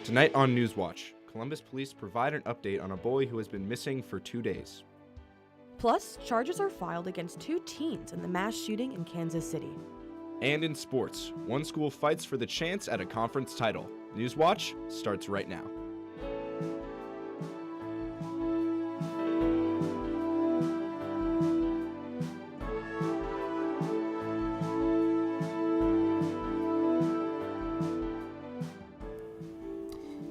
Tonight on Newswatch, Columbus police provide an update on a boy who has been missing for 2 days. Plus, charges are filed against 2 teens in the mass shooting in Kansas City. And in sports, one school fights for the chance at a conference title. Newswatch starts right now.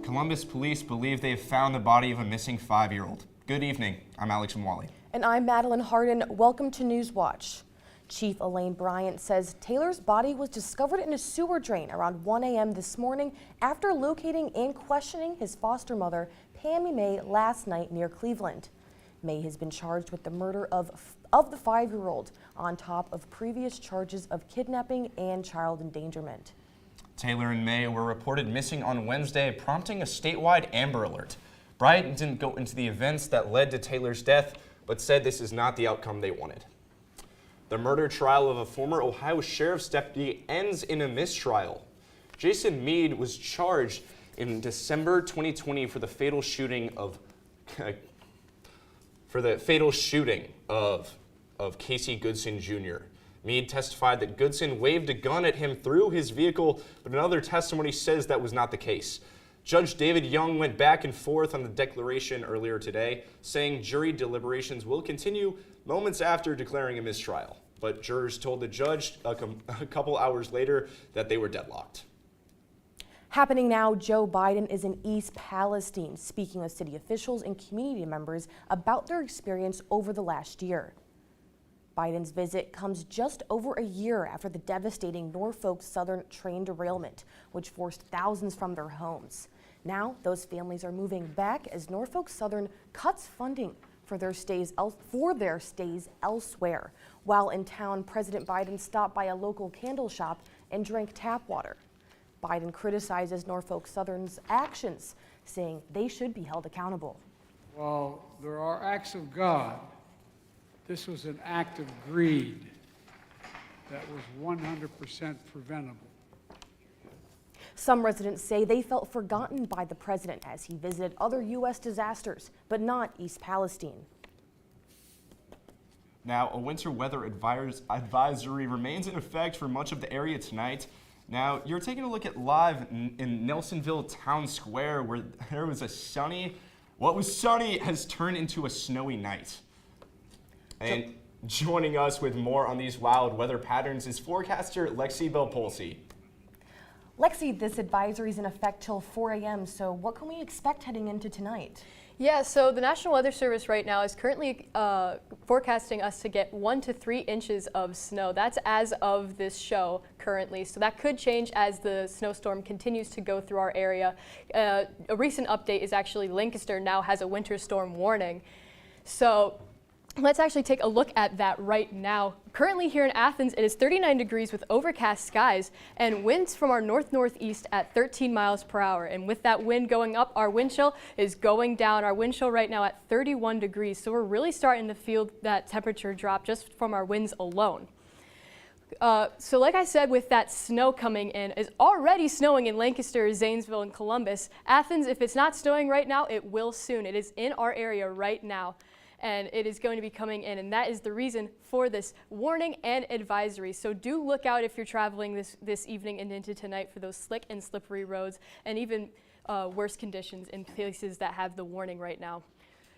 Columbus police believe they have found the body of a missing 5-year-old. Good evening. I'm Alex Mwali. And I'm Madeline Harden. Welcome to Newswatch. Chief Elaine Bryant says Taylor's body was discovered in a sewer drain around 1 a.m. this morning after locating and questioning his foster mother, Pammy May, last night near Cleveland. May has been charged with the murder of the 5-year-old on top of previous charges of kidnapping and child endangerment. Taylor and May were reported missing on Wednesday, prompting a statewide Amber Alert. Bryant didn't go into the events that led to Taylor's death, but said this is not the outcome they wanted. The murder trial of a former Ohio sheriff's deputy ends in a mistrial. Jason Meade was charged in December 2020 for the fatal shooting of Casey Goodson Jr. Meade testified that Goodson waved a gun at him through his vehicle, but another testimony says that was not the case. Judge David Young went back and forth on the declaration earlier today, saying jury deliberations will continue moments after declaring a mistrial. But jurors told the judge a couple hours later that they were deadlocked. Happening now, Joe Biden is in East Palestine, speaking with city officials and community members about their experience over the last year. Biden's visit comes just over a year after the devastating Norfolk Southern train derailment, which forced thousands from their homes. Now, those families are moving back as Norfolk Southern cuts funding for their stays elsewhere. While in town, President Biden stopped by a local candle shop and drank tap water. Biden criticizes Norfolk Southern's actions, saying they should be held accountable. While there are acts of God, this was an act of greed that was 100% preventable. Some residents say they felt forgotten by the president as he visited other U.S. disasters, but not East Palestine. Now, a winter weather advisory remains in effect for much of the area tonight. Now, you're taking a look at live in Nelsonville Town Square, where there was what was sunny has turned into a snowy night. And joining us with more on these wild weather patterns is forecaster Lexi Belpolsi. Lexi, this advisory is in effect till 4 a.m., so what can we expect heading into tonight? Yeah, so the National Weather Service right now is currently forecasting us to get 1 to 3 inches of snow. That's as of this show currently, so that could change as the snowstorm continues to go through our area. A recent update is actually Lancaster now has a winter storm warning. So let's actually take a look at that right now. Currently here in Athens, it is 39 degrees with overcast skies and winds from our north-northeast at 13 miles per hour. And with that wind going up, our wind chill is going down. Our wind chill right now at 31 degrees. So we're really starting to feel that temperature drop just from our winds alone. So like I said, with that snow coming in, is already snowing in Lancaster, Zanesville, and Columbus. Athens, if it's not snowing right now, it will soon. It is in our area right now, and it is going to be coming in, and that is the reason for this warning and advisory. So do look out if you're traveling this evening and into tonight for those slick and slippery roads and even worse conditions in places that have the warning right now.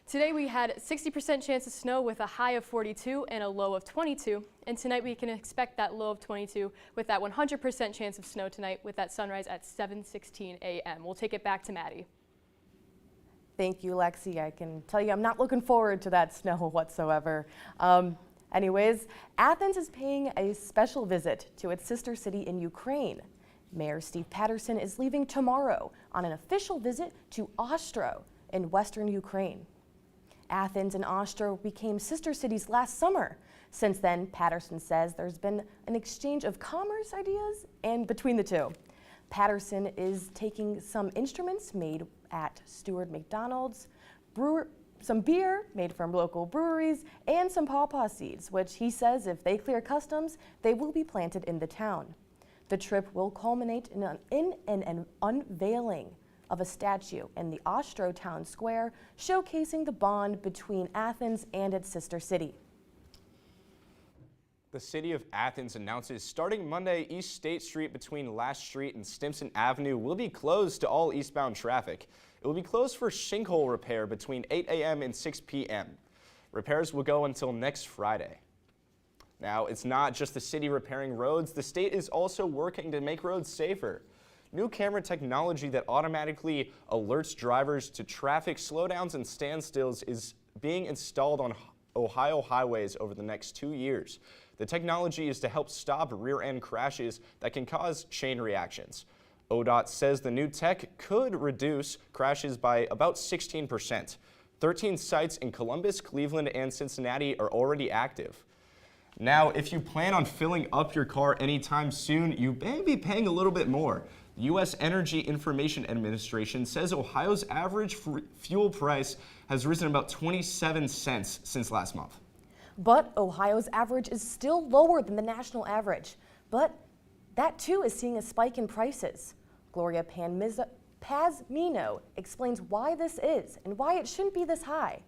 Today we had 60% chance of snow with a high of 42 and a low of 22. And tonight we can expect that low of 22 with that 100% chance of snow tonight with that sunrise at 7:16 a.m. We'll take it back to Maddie. Thank you, Lexi. I can tell you I'm not looking forward to that snow whatsoever. Anyways, Athens is paying a special visit to its sister city in Ukraine. Mayor Steve Patterson is leaving tomorrow on an official visit to Ostro in western Ukraine. Athens and Ostro became sister cities last summer. Since then, Patterson says there's been an exchange of commerce ideas and between the two. Patterson is taking some instruments made at Stewart McDonald's, some beer made from local breweries, and some pawpaw seeds, which he says if they clear customs, they will be planted in the town. The trip will culminate in an unveiling of a statue in the Ostro Town Square, showcasing the bond between Athens and its sister city. The city of Athens announces starting Monday, East State Street between Last Street and Stimson Avenue will be closed to all eastbound traffic. It will be closed for sinkhole repair between 8 a.m. and 6 p.m. Repairs will go until next Friday. Now, it's not just the city repairing roads. The state is also working to make roads safer. New camera technology that automatically alerts drivers to traffic slowdowns and standstills is being installed on Ohio highways over the next 2 years. The technology is to help stop rear-end crashes that can cause chain reactions. ODOT says the new tech could reduce crashes by about 16%. 13 sites in Columbus, Cleveland, and Cincinnati are already active. Now, if you plan on filling up your car anytime soon, you may be paying a little bit more. The U.S. Energy Information Administration says Ohio's average fuel price has risen about 27 cents since last month. But Ohio's average is still lower than the national average. But that too is seeing a spike in prices. Gloria Pazmino explains why this is and why it shouldn't be this high.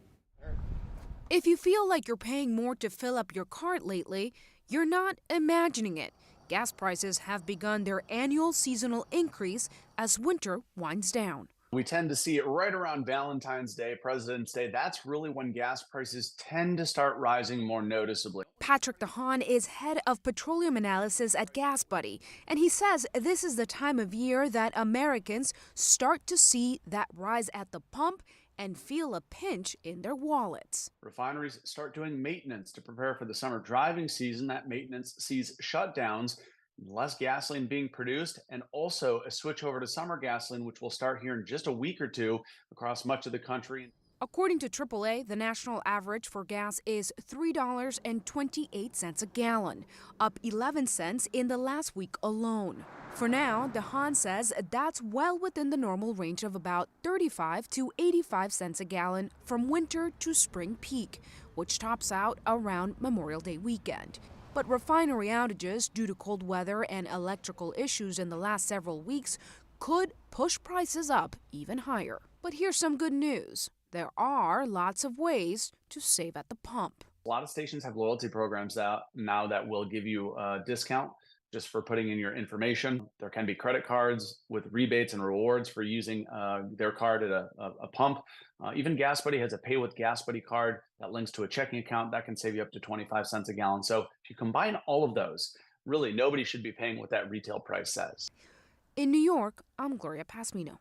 If you feel like you're paying more to fill up your cart lately, you're not imagining it. Gas prices have begun their annual seasonal increase as winter winds down. We tend to see it right around Valentine's Day, President's Day. That's really when gas prices tend to start rising more noticeably. Patrick DeHaan is head of petroleum analysis at Gas Buddy, and he says this is the time of year that Americans start to see that rise at the pump and feel a pinch in their wallets. Refineries start doing maintenance to prepare for the summer driving season. That maintenance sees shutdowns, less gasoline being produced, and also a switch over to summer gasoline, which will start here in just a week or two across much of the country. According to AAA, the national average for gas is $3.28 a gallon, up 11 cents in the last week alone. For now, DeHaan says that's well within the normal range of about 35 to 85 cents a gallon from winter to spring peak, which tops out around Memorial Day weekend. But refinery outages due to cold weather and electrical issues in the last several weeks could push prices up even higher. But here's some good news. There are lots of ways to save at the pump. A lot of stations have loyalty programs out now that will give you a discount just for putting in your information. There can be credit cards with rebates and rewards for using their card at a pump. Even Gas Buddy has a Pay with Gas Buddy card that links to a checking account that can save you up to 25 cents a gallon. So if you combine all of those, really nobody should be paying what that retail price says. In New York, I'm Gloria Pazmino.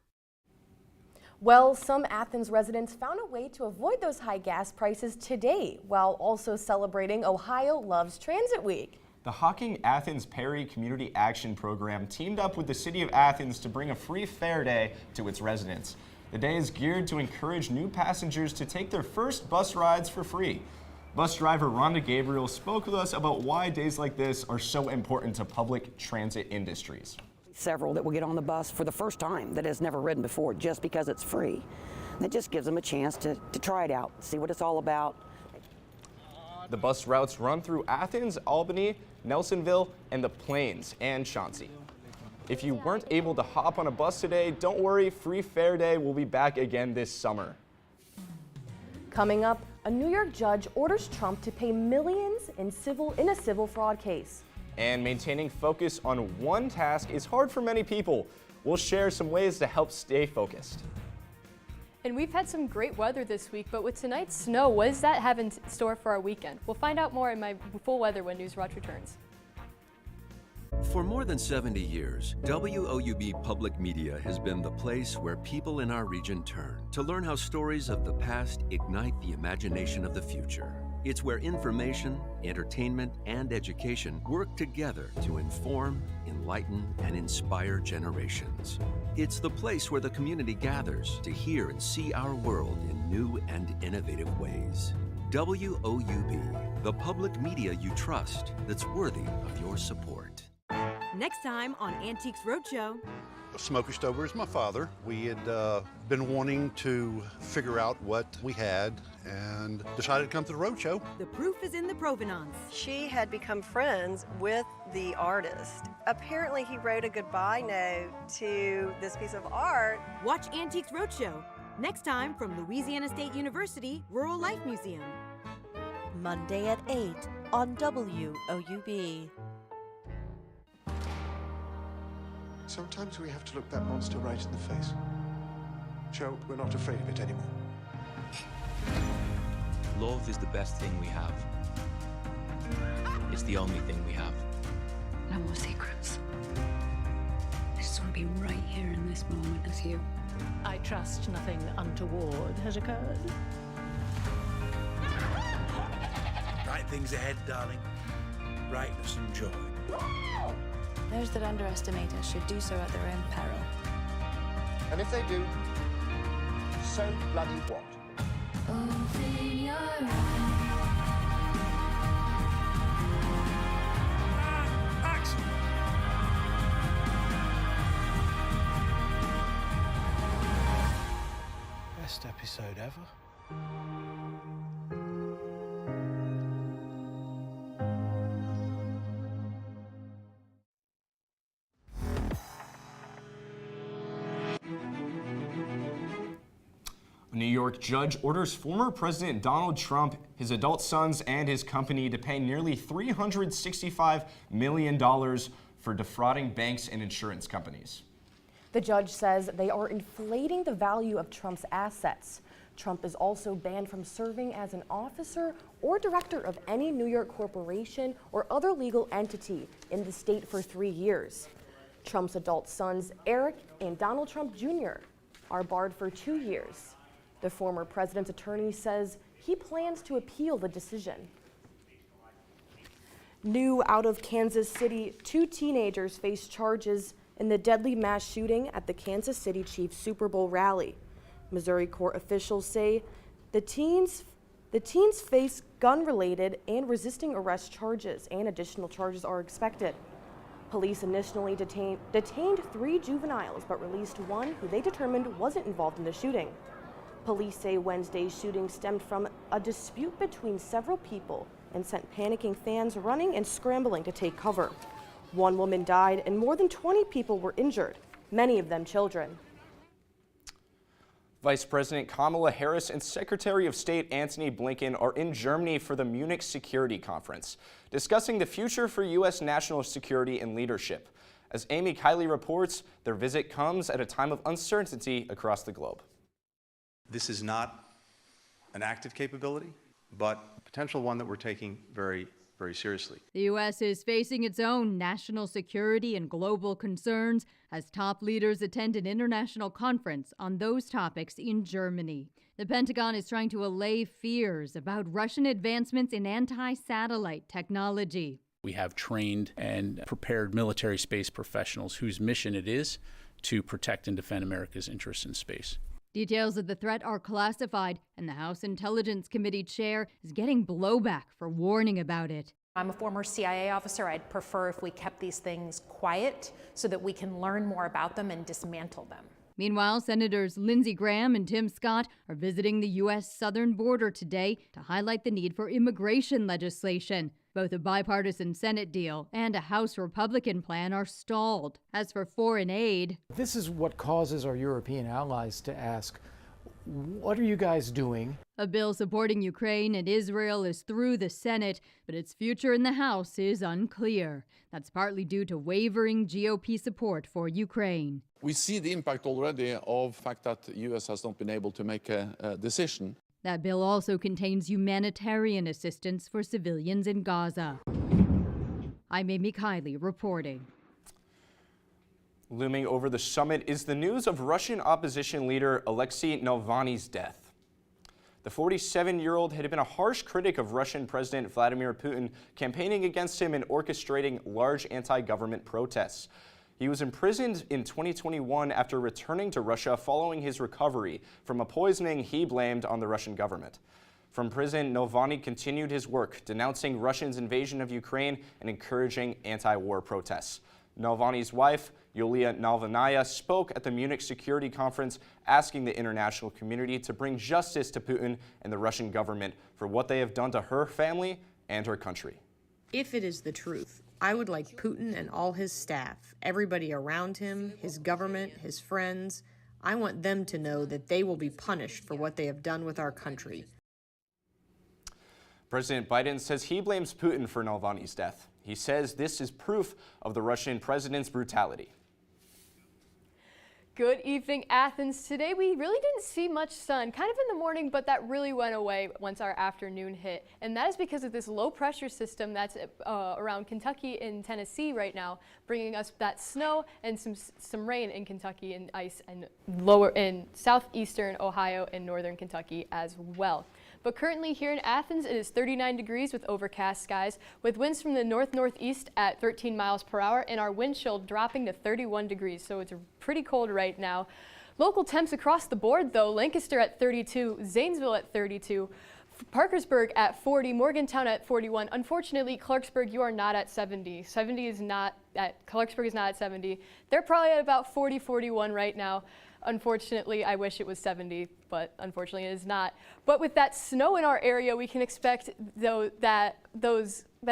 Well, some Athens residents found a way to avoid those high gas prices today while also celebrating Ohio Loves Transit Week. The Hocking Athens Perry Community Action Program teamed up with the City of Athens to bring a free fare day to its residents. The day is geared to encourage new passengers to take their first bus rides for free. Bus driver Rhonda Gabriel spoke with us about why days like this are so important to public transit industries. Several that will get on the bus for the first time that has never ridden before just because it's free. That just gives them a chance to try it out, see what it's all about. The bus routes run through Athens, Albany, Nelsonville, and the Plains and Chauncey. If you weren't able to hop on a bus today, don't worry, Free Fare Day will be back again this summer. Coming up, a New York judge orders Trump to pay millions in a civil fraud case. And maintaining focus on one task is hard for many people. We'll share some ways to help stay focused. And we've had some great weather this week, but with tonight's snow, what does that have in store for our weekend? We'll find out more in my full weather when Newswatch returns. For more than 70 years, WOUB Public Media has been the place where people in our region turn to learn how stories of the past ignite the imagination of the future. It's where information, entertainment, and education work together to inform, enlighten, and inspire generations. It's the place where the community gathers to hear and see our world in new and innovative ways. WOUB, the public media you trust that's worthy of your support. Next time on Antiques Roadshow. Smoker Stover is my father. We had been wanting to figure out what we had and decided to come to the roadshow. The proof is in the provenance. She had become friends with the artist. Apparently he wrote a goodbye note to this piece of art. Watch Antiques Roadshow next time from Louisiana State University Rural Life Museum. Monday at 8 on WOUB. Sometimes we have to look that monster right in the face. Show we're not afraid of it anymore. Love is the best thing we have. It's the only thing we have. No more secrets. I just want to be right here in this moment with you. I trust nothing untoward has occurred. Bright things ahead, darling. Brightness and joy. Those that underestimate us should do so at their own peril. And if they do, so bloody what? Open your eyes. Action! Best episode ever. A New York judge orders former President Donald Trump, his adult sons, and his company to pay nearly $365 million for defrauding banks and insurance companies. The judge says they are inflating the value of Trump's assets. Trump is also banned from serving as an officer or director of any New York corporation or other legal entity in the state for 3 years. Trump's adult sons, Eric and Donald Trump Jr., are barred for 2 years. The former president's attorney says he plans to appeal the decision. New out of Kansas City, 2 teenagers face charges in the deadly mass shooting at the Kansas City Chiefs Super Bowl rally. Missouri court officials say the teens face gun-related and resisting arrest charges, and additional charges are expected. Police initially detained 3 juveniles, but released one who they determined wasn't involved in the shooting. Police say Wednesday's shooting stemmed from a dispute between several people and sent panicking fans running and scrambling to take cover. 1 woman died and more than 20 people were injured, many of them children. Vice President Kamala Harris and Secretary of State Antony Blinken are in Germany for the Munich Security Conference, discussing the future for U.S. national security and leadership. As Amy Kiley reports, their visit comes at a time of uncertainty across the globe. This is not an active capability, but a potential one that we're taking very, very seriously. The U.S. is facing its own national security and global concerns as top leaders attend an international conference on those topics in Germany. The Pentagon is trying to allay fears about Russian advancements in anti-satellite technology. We have trained and prepared military space professionals whose mission it is to protect and defend America's interests in space. Details of the threat are classified, and the House Intelligence Committee chair is getting blowback for warning about it. I'm a former CIA officer. I'd prefer if we kept these things quiet so that we can learn more about them and dismantle them. Meanwhile, Senators Lindsey Graham and Tim Scott are visiting the U.S. southern border today to highlight the need for immigration legislation. Both a bipartisan Senate deal and a House Republican plan are stalled. As for foreign aid, This is what causes our European allies to ask, what are you guys doing? a bill supporting Ukraine and Israel is through the Senate, but its future in the House is unclear. That's partly due to wavering GOP support for Ukraine. We see the impact already of the fact that the U.S. has not been able to make a decision. That bill also contains humanitarian assistance for civilians in Gaza. I'm Amy Kiley reporting. Looming over the summit is the news of Russian opposition leader Alexei Navalny's death. The 47-year-old had been a harsh critic of Russian President Vladimir Putin, campaigning against him and orchestrating large anti-government protests. He was imprisoned in 2021 after returning to Russia following his recovery from a poisoning he blamed on the Russian government. From prison, Navalny continued his work, denouncing Russia's invasion of Ukraine and encouraging anti-war protests. Navalny's wife, Yulia Navalnaya, spoke at the Munich Security Conference asking the international community to bring justice to Putin and the Russian government for what they have done to her family and her country. If it is the truth, I would like Putin and all his staff, everybody around him, his government, his friends, I want them to know that they will be punished for what they have done with our country. President Biden says he blames Putin for Navalny's death. He says this is proof of the Russian president's brutality. Good evening, Athens. Today we really didn't see much sun, kind of in the morning, but that really went away once our afternoon hit. And that is because of this low pressure system that's around Kentucky and Tennessee right now, bringing us that snow and some rain in Kentucky and ice and lower in southeastern Ohio and northern Kentucky as well. But currently here in Athens, it is 39 degrees with overcast skies, with winds from the north-northeast at 13 miles per hour, and our wind chill dropping to 31 degrees, so it's pretty cold right now. Local temps across the board, though: Lancaster at 32, Zanesville at 32, Parkersburg at 40, Morgantown at 41. Unfortunately, Clarksburg, you are not at 70. Clarksburg is not at 70. They're probably at about 40, 41 right now. Unfortunately, I wish it was 70, but unfortunately it is not. But with that snow in our area, we can expect that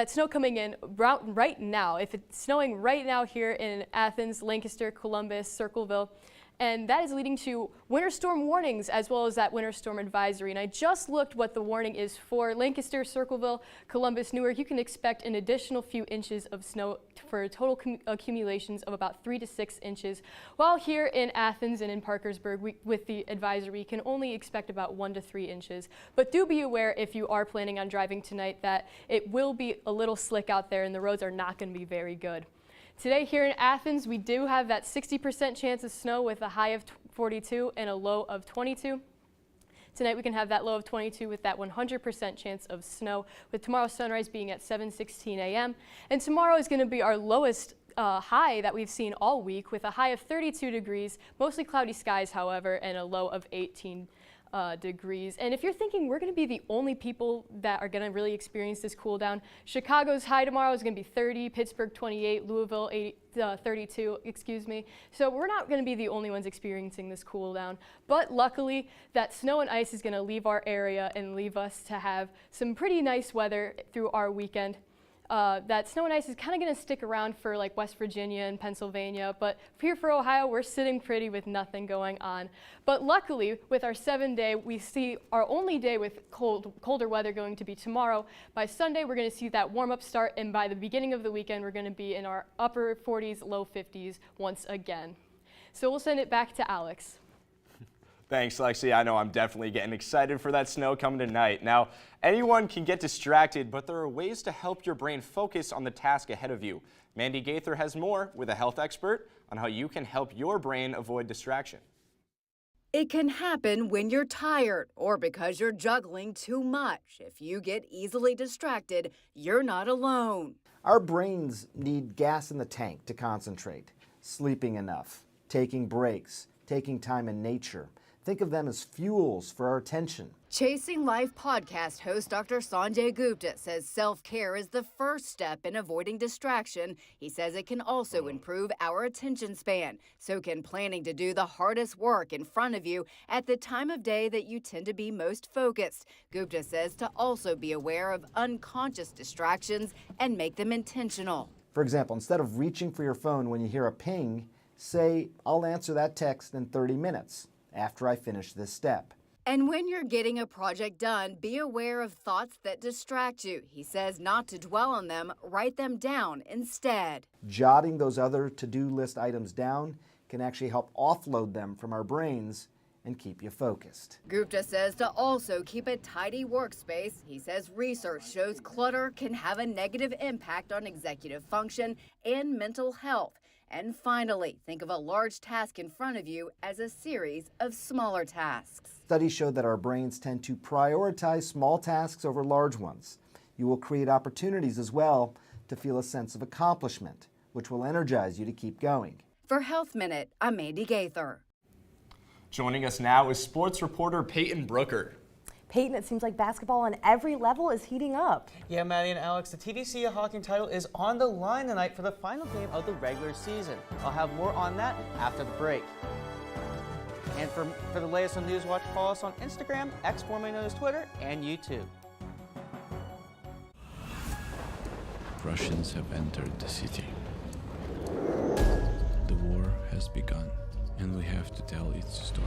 snow coming in right now. If it's snowing right now here in Athens, Lancaster, Columbus, Circleville, and that is leading to winter storm warnings as well as that winter storm advisory. And I just looked what the warning is for Lancaster, Circleville, Columbus, Newark. You can expect an additional few inches of snow for total accumulations of about 3 to 6 inches. While here in Athens and in Parkersburg, with the advisory, you can only expect about 1 to 3 inches. But do be aware, if you are planning on driving tonight, that it will be a little slick out there and the roads are not going to be very good. Today here in Athens, we do have that 60% chance of snow with a high of 42 and a low of 22. Tonight we can have that low of 22 with that 100% chance of snow, with tomorrow's sunrise being at 7:16 a.m. And tomorrow is going to be our lowest high that we've seen all week, with a high of 32 degrees, mostly cloudy skies, however, and a low of 18 degrees. And if you're thinking we're going to be the only people that are going to really experience this cool down, Chicago's high tomorrow is going to be 30, Pittsburgh 28, Louisville 32, excuse me. So we're not going to be the only ones experiencing this cool down. But luckily, that snow and ice is going to leave our area and leave us to have some pretty nice weather through our weekend. That snow and ice is kind of going to stick around for like West Virginia and Pennsylvania, but here for Ohio, we're sitting pretty with nothing going on. But luckily, with our 7-day, we see our only day with colder weather going to be tomorrow. By Sunday, we're going to see that warm-up start, and by the beginning of the weekend, we're going to be in our upper 40s, low 50s once again. So we'll send it back to Alex. Thanks, Lexi. I know I'm definitely getting excited for that snow coming tonight. Now, anyone can get distracted, but there are ways to help your brain focus on the task ahead of you. Mandy Gaither has more with a health expert on how you can help your brain avoid distraction. It can happen when you're tired or because you're juggling too much. If you get easily distracted, you're not alone. Our brains need gas in the tank to concentrate, sleeping enough, taking breaks, taking time in nature. Think of them as fuels for our attention. Chasing Life podcast host Dr. Sanjay Gupta says self-care is the first step in avoiding distraction. He says it can also improve our attention span. So can planning to do the hardest work in front of you at the time of day that you tend to be most focused. Gupta says to also be aware of unconscious distractions and make them intentional. For example, instead of reaching for your phone when you hear a ping, say, I'll answer that text in 30 minutes after I finish this step. And when you're getting a project done, be aware of thoughts that distract you. He says not to dwell on them, write them down instead. Jotting those other to-do list items down can actually help offload them from our brains and keep you focused. Gupta says to also keep a tidy workspace. He says research shows clutter can have a negative impact on executive function and mental health. And finally, think of a large task in front of you as a series of smaller tasks. Studies show that our brains tend to prioritize small tasks over large ones. You will create opportunities as well to feel a sense of accomplishment, which will energize you to keep going. For Health Minute, I'm Mandy Gaither. Joining us now is sports reporter Peyton Brooker. Peyton, it seems like basketball on every level is heating up. Yeah, Maddie and Alex, the TVC Hawking title is on the line tonight for the final game of the regular season. I'll have more on that after the break. And for the latest on Newswatch, follow us on Instagram, X formerly known as Twitter, and YouTube. Russians have entered the city. The war has begun, and we have to tell its story.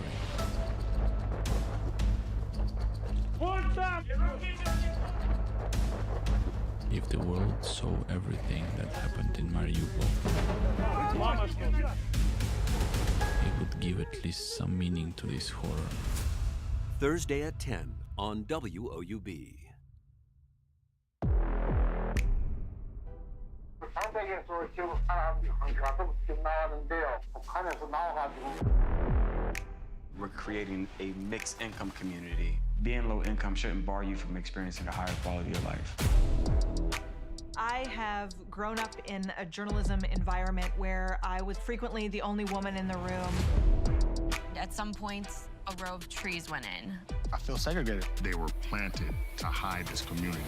If the world saw everything that happened in Mariupol, it would give at least some meaning to this horror. Thursday at 10 on WOUB. We're creating a mixed income community. Being low income shouldn't bar you from experiencing a higher quality of life. I have grown up in a journalism environment where I was frequently the only woman in the room. At some point, a row of trees went in. I feel segregated. They were planted to hide this community.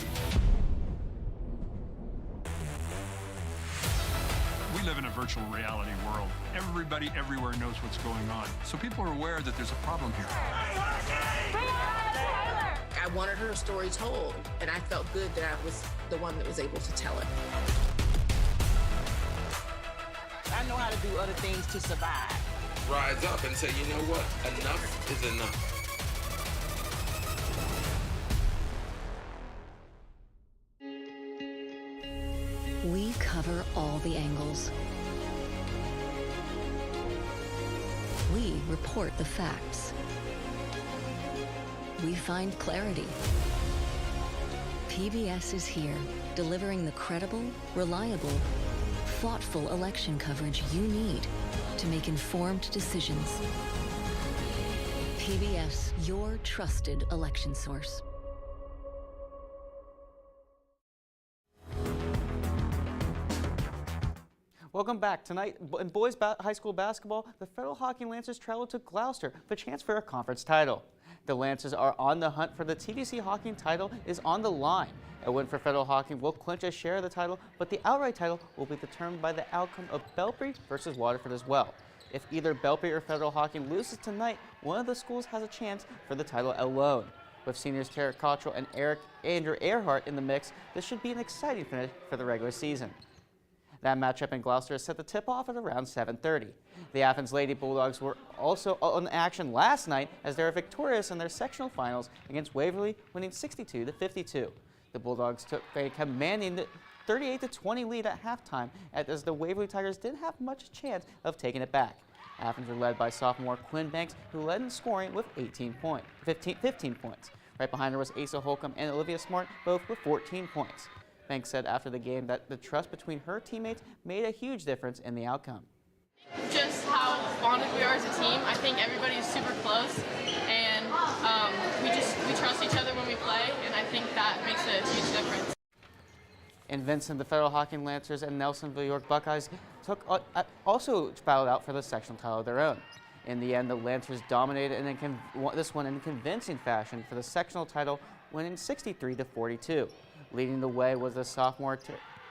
We live in a virtual reality world. Everybody everywhere knows what's going on. So people are aware that there's a problem here. I wanted her story told, and I felt good that I was the one that was able to tell it. I know how to do other things to survive. Rise up and say, you know what? Enough is enough. We cover all the angles. We report the facts. We find clarity. PBS is here, delivering the credible, reliable, thoughtful election coverage you need to make informed decisions. PBS, your trusted election source. Welcome back. Tonight, in boys high school basketball, the Federal Hockey Lancers travel to Gloucester for a chance for a conference title. The Lancers are on the hunt for the TVC Hockey title is on the line. A win for Federal Hockey will clinch a share of the title, but the outright title will be determined by the outcome of Belpre versus Waterford as well. If either Belpre or Federal Hockey loses tonight, one of the schools has a chance for the title alone. With seniors Tarek Cottrell and Andrew Earhart in the mix, this should be an exciting finish for the regular season. That matchup in Gloucester is set to tip off at around 7:30. The Athens Lady Bulldogs were also on action last night as they were victorious in their sectional finals against Waverly, winning 62-52. The Bulldogs took a commanding 38-20 lead at halftime, as the Waverly Tigers didn't have much chance of taking it back. Athens were led by sophomore Quinn Banks, who led in scoring with 15 points. Right behind her was Asa Holcomb and Olivia Smart, both with 14 points. Banks said after the game that the trust between her teammates made a huge difference in the outcome. Just how bonded we are as a team. I think everybody's super close, and we trust each other when we play, and I think that makes a huge difference. In Vincent, the Federal Hockey Lancers and Nelsonville York Buckeyes also battled out for the sectional title of their own. In the end, the Lancers dominated this one in convincing fashion for the sectional title, winning 63-42. Leading the way was the sophomore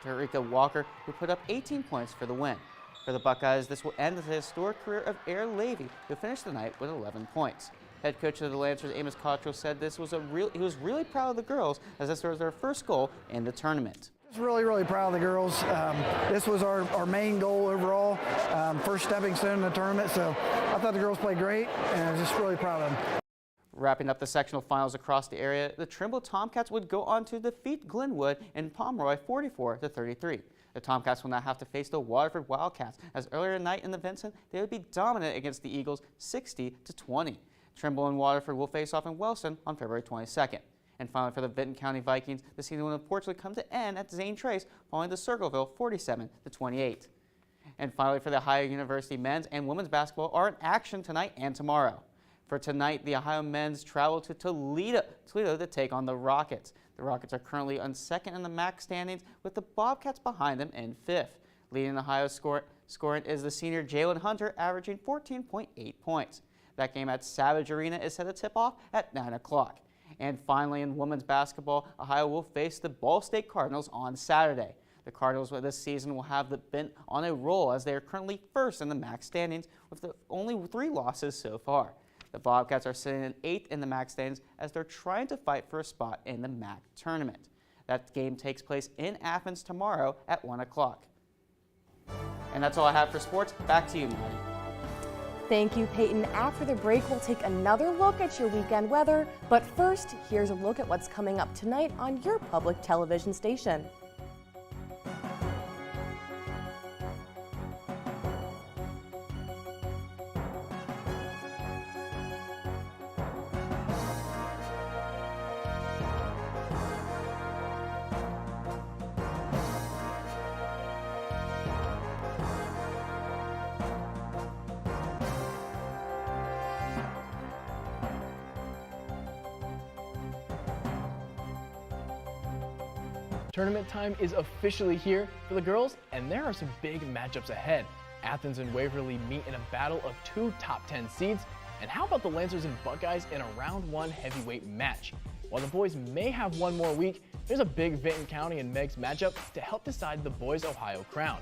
Tarika Walker, who put up 18 points for the win. For the Buckeyes, this will end the historic career of Aaron Levy, who finished the night with 11 points. Head coach of the Lancers, Amos Cottrell, said he was really proud of the girls, as this was their first goal in the tournament. Just really proud of the girls. This was our main goal overall, first stepping stone in the tournament, so I thought the girls played great, and I was just really proud of them. Wrapping up the sectional finals across the area, the Trimble Tomcats would go on to defeat Glenwood and Pomeroy 44-33. The Tomcats will now have to face the Waterford Wildcats, as earlier tonight in the Vincent, they would be dominant against the Eagles 60-20. Trimble and Waterford will face off in Wellston on February 22nd. And finally, for the Vinton County Vikings, the season will unfortunately come to end at Zane Trace, following the Circleville 47-28. And finally, for the Ohio University men's and women's basketball are in action tonight and tomorrow. For tonight, the Ohio men's travel to Toledo to take on the Rockets. The Rockets are currently on second in the MAC standings, with the Bobcats behind them in fifth. Leading Ohio scoring is the senior Jalen Hunter, averaging 14.8 points. That game at Savage Arena is set to tip off at 9 o'clock. And finally, in women's basketball, Ohio will face the Ball State Cardinals on Saturday. The Cardinals this season will have been on a roll as they are currently first in the MAC standings with only 3 losses so far. The Bobcats are sitting in 8th in the MAC standings as they're trying to fight for a spot in the MAC tournament. That game takes place in Athens tomorrow at 1 o'clock. And that's all I have for sports. Back to you, Maddie. Thank you, Peyton. After the break, we'll take another look at your weekend weather. But first, here's a look at what's coming up tonight on your public television station. Tournament time is officially here for the girls, and there are some big matchups ahead. Athens and Waverly meet in a battle of 2 top 10 seeds. And how about the Lancers and Buckeyes in a round 1 heavyweight match? While the boys may have one more week, there's a big Vinton County and Meigs matchup to help decide the boys' Ohio crown.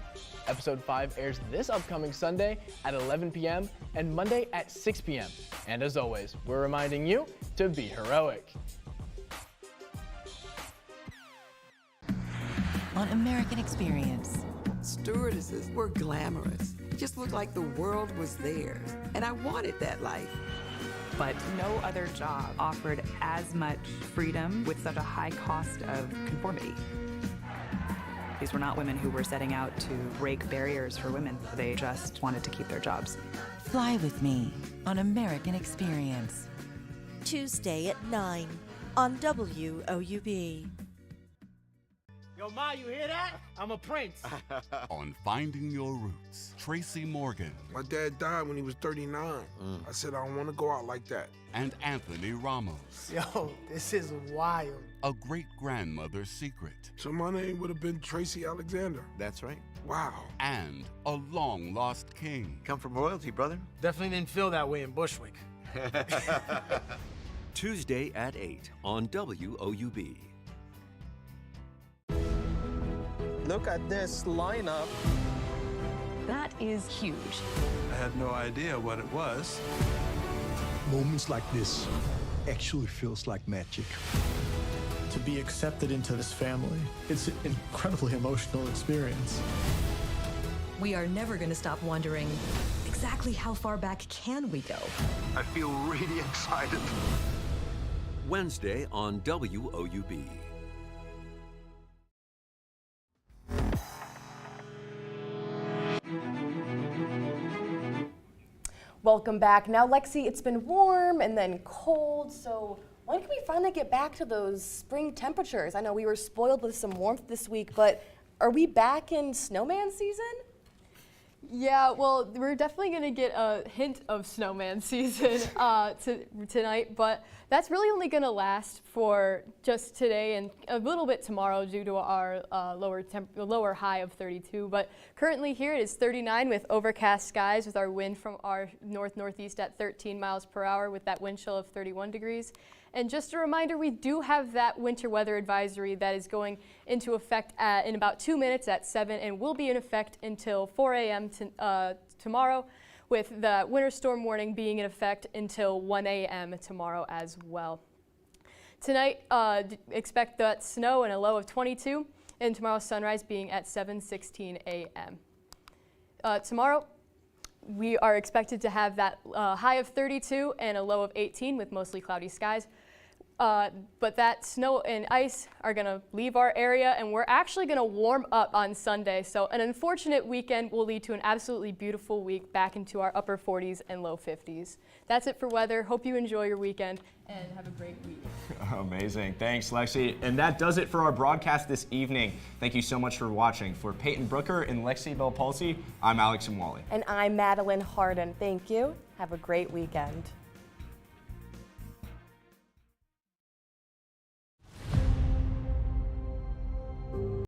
Episode 5 airs this upcoming Sunday at 11 p.m. and Monday at 6 p.m. And as always, we're reminding you to be heroic. On American Experience. Stewardesses were glamorous. It just looked like the world was theirs. And I wanted that life. But no other job offered as much freedom with such a high cost of conformity. These were not women who were setting out to break barriers for women. They just wanted to keep their jobs. Fly with me on American Experience. Tuesday at 9 on WOUB. Yo, Ma, you hear that? I'm a prince. On Finding Your Roots, Tracy Morgan. My dad died when he was 39. I said, I don't want to go out like that. And Anthony Ramos. Yo, this is wild. A great-grandmother's secret. So my name would have been Tracy Alexander. That's right. Wow. And a long-lost king. Come from royalty, brother. Definitely didn't feel that way in Bushwick. Tuesday at 8 on WOUB. Look at this lineup. That is huge. I had no idea what it was. Moments like this actually feels like magic. To be accepted into this family, it's an incredibly emotional experience. We are never going to stop wondering, exactly how far back can we go? I feel really excited. Wednesday on WOUB. Welcome back. Now, Lexi, it's been warm and then cold, so when can we finally get back to those spring temperatures? I know we were spoiled with some warmth this week, but are we back in snowman season? Yeah, well, we're definitely going to get a hint of snowman season tonight, but that's really only going to last for just today and a little bit tomorrow due to our lower high of 32. But currently here it is 39 with overcast skies with our wind from our north-northeast at 13 miles per hour with that wind chill of 31 degrees. And just a reminder, we do have that winter weather advisory that is going into effect in about 2 minutes at 7 and will be in effect until 4 a.m. Tomorrow, with the winter storm warning being in effect until 1 a.m. tomorrow as well. Tonight, expect that snow and a low of 22, and tomorrow's sunrise being at 7:16 a.m. Tomorrow, we are expected to have that high of 32 and a low of 18 with mostly cloudy skies. But that snow and ice are going to leave our area, and we're actually going to warm up on Sunday. So an unfortunate weekend will lead to an absolutely beautiful week back into our upper 40s and low 50s. That's it for weather. Hope you enjoy your weekend and have a great week. Amazing. Thanks, Lexi. And that does it for our broadcast this evening. Thank you so much for watching. For Peyton Brooker and Lexi Belpulsi, I'm Alex Mwali. And I'm Madeline Harden. Thank you. Have a great weekend.